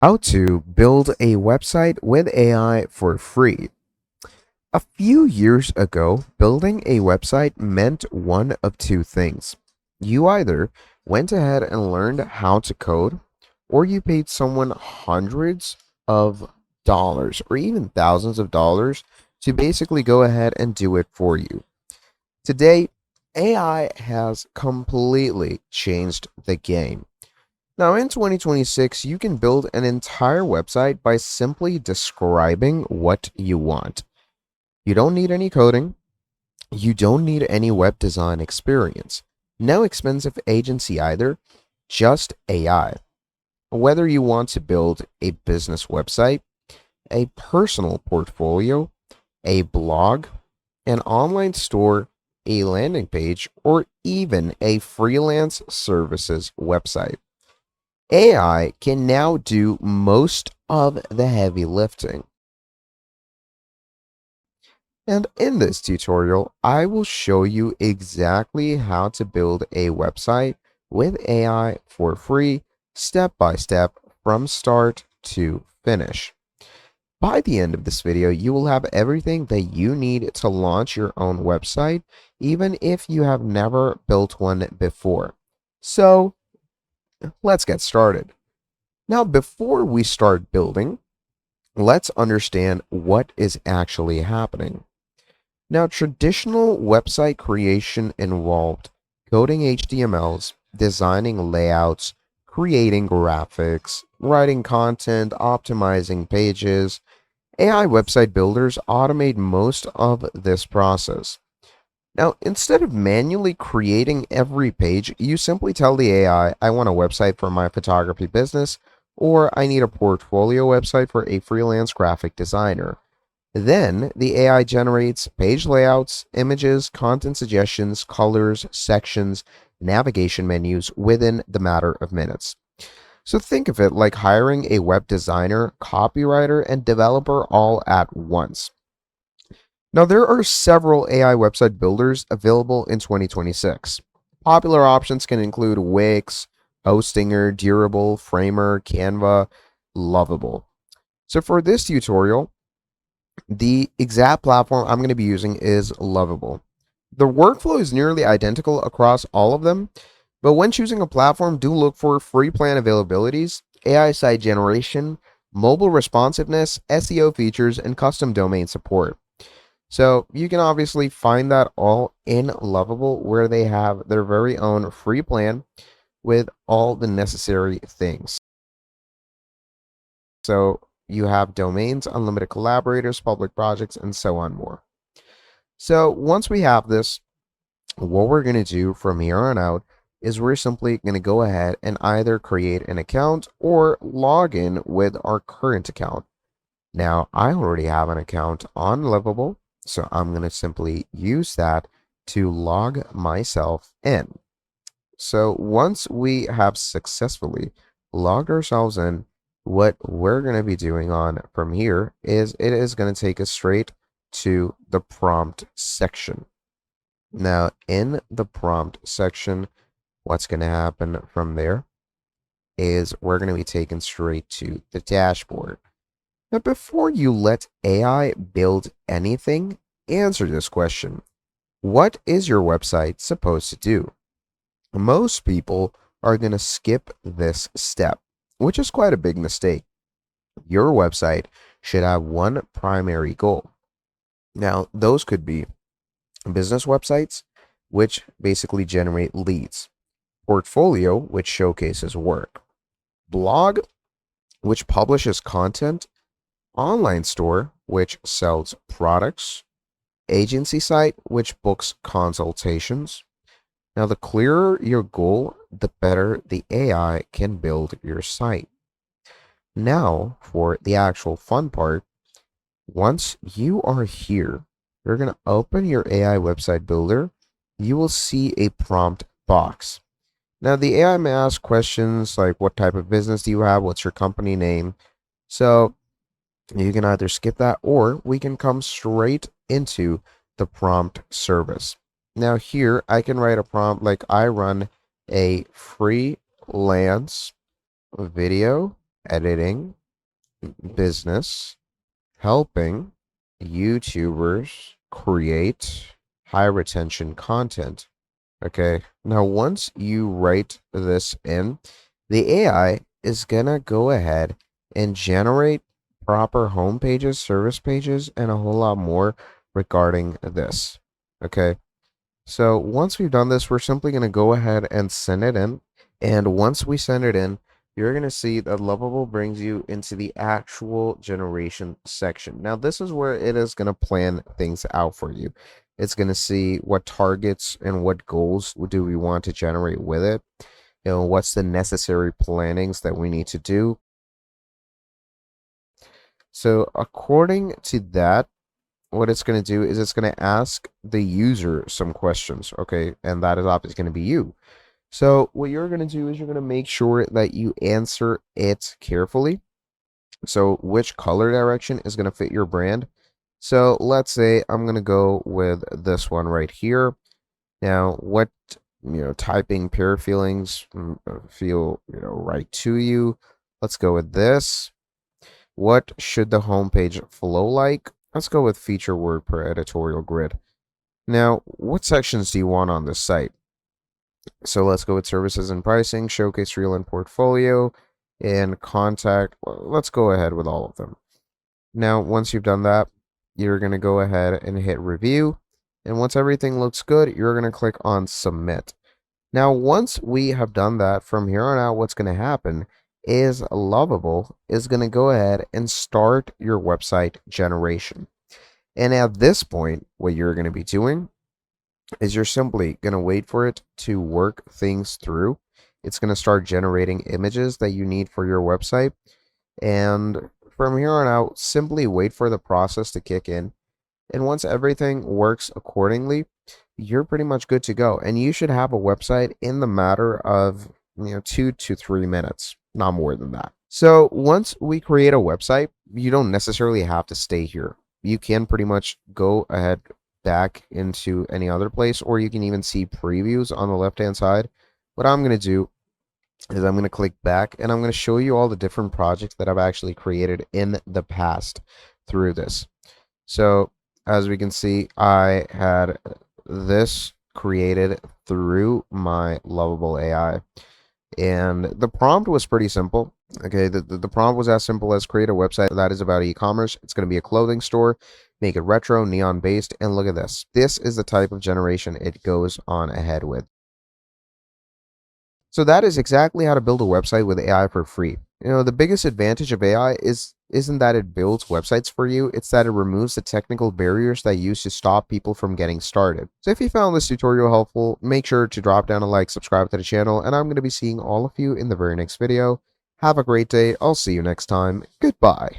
How to build a website with AI for free. A few years ago, building a website meant one of two things. You either went ahead and learned how to code, or you paid someone hundreds of dollars or even thousands of dollars to basically go ahead and do it for you. Today, AI has completely changed the game. Now, in 2026, you can build an entire website by simply describing what you want. You don't need any coding, you don't need any web design experience, no expensive agency either, just AI. Whether you want to build a business website, a personal portfolio, a blog, an online store, a landing page, or even a freelance services website. AI can now do most of the heavy lifting. And in this tutorial, I will show you exactly how to build a website with AI for free, step by step, from start to finish. By the end of this video, you will have everything that you need to launch your own website, even if you have never built one before. So let's get started. Now, before we start building, let's understand what is actually happening. Now, traditional website creation involved coding HTMLs, designing layouts, creating graphics, writing content, optimizing pages. AI website builders automate most of this process. Now, instead of manually creating every page, you simply tell the AI, I want a website for my photography business, or I need a portfolio website for a freelance graphic designer. Then the AI generates page layouts, images, content suggestions, colors, sections, navigation menus within the matter of minutes. So think of it like hiring a web designer, copywriter, and developer all at once. Now, there are several AI website builders available in 2026. Popular options can include Wix, Hostinger, Durable, Framer, Canva, Lovable. So for this tutorial, the exact platform I'm going to be using is Lovable. The workflow is nearly identical across all of them, but when choosing a platform, do look for free plan availabilities, AI site generation, mobile responsiveness, SEO features, and custom domain support. So you can obviously find that all in Lovable, where they have their very own free plan with all the necessary things. So you have domains, unlimited collaborators, public projects, and so on more. So once we have this, what we're going to do from here on out is we're simply going to go ahead and either create an account or log in with our current account. Now, I already have an account on Livable, so I'm going to simply use that to log myself in. So once we have successfully logged ourselves in, what we're going to be doing on from here is it is going to take us straight to the prompt section. Now, in the prompt section, what's going to happen from there is we're going to be taken straight to the dashboard. Now, before you let AI build anything, answer this question. What is your website supposed to do? Most people are going to skip this step, which is quite a big mistake. Your website should have one primary goal. Now, those could be business websites, which basically generate leads, portfolio, which showcases work, blog, which publishes content, online store, which sells products, agency site, which books consultations. Now, the clearer your goal, the better the AI can build your site. Now, for the actual fun part, once you are here, you're going to open your AI website builder. You will see a prompt box. Now, the AI may ask questions like, what type of business do you have? What's your company name? So you can either skip that or we can come straight into the prompt service. Now, here I can write a prompt like I run a freelance video editing, business, helping YouTubers create high retention content. Okay, now once you write this in, the AI is gonna go ahead and generate proper home pages, service pages, and a whole lot more regarding this. Okay, so once we've done this, we're simply gonna go ahead and send it in. And once we send it in, you're gonna see that Lovable brings you into the actual generation section. Now, this is where it is gonna plan things out for you. It's gonna see what targets and what goals do we want to generate with it. You know, what's the necessary plannings that we need to do. So according to that, what it's going to do is it's going to ask the user some questions, okay? And that is obviously going to be you. So what you're going to do is you're going to make sure that you answer it carefully. So which color direction is going to fit your brand? So let's say I'm going to go with this one right here. Now, what, typing pair feelings feel, right to you? Let's go with this. What should the homepage flow like? Let's go with feature word per editorial grid. Now, what sections do you want on this site? So let's go with services and pricing, showcase reel and portfolio, and contact. Well, let's go ahead with all of them. Now, once you've done that, you're going to go ahead and hit review. And once everything looks good, you're going to click on submit. Now, once we have done that, from here on out, what's going to happen is Lovable is going to go ahead and start your website generation. And at this point, what you're going to be doing is you're simply going to wait for it to work things through. It's going to start generating images that you need for your website. And from here on out, simply wait for the process to kick in. And once everything works accordingly, you're pretty much good to go. And you should have a website in the matter of 2 to 3 minutes, not more than that. So once we create a website, you don't necessarily have to stay here. You can pretty much go ahead back into any other place, or you can even see previews on the left hand side. What I'm going to do is I'm going to click back, and I'm going to show you all the different projects that I've actually created in the past through this. So as we can see, I had this created through my Lovable AI. And the prompt was pretty simple. Okay, the prompt was as simple as create a website that is about e-commerce. It's going to be a clothing store, make it retro, neon based, and look at this. This is the type of generation it goes on ahead with. So that is exactly how to build a website with AI for free. The biggest advantage of AI isn't that it builds websites for you, it's that it removes the technical barriers that used to stop people from getting started. So if you found this tutorial helpful, make sure to drop down a like, subscribe to the channel, and I'm going to be seeing all of you in the very next video. Have a great day. I'll see you next time. Goodbye.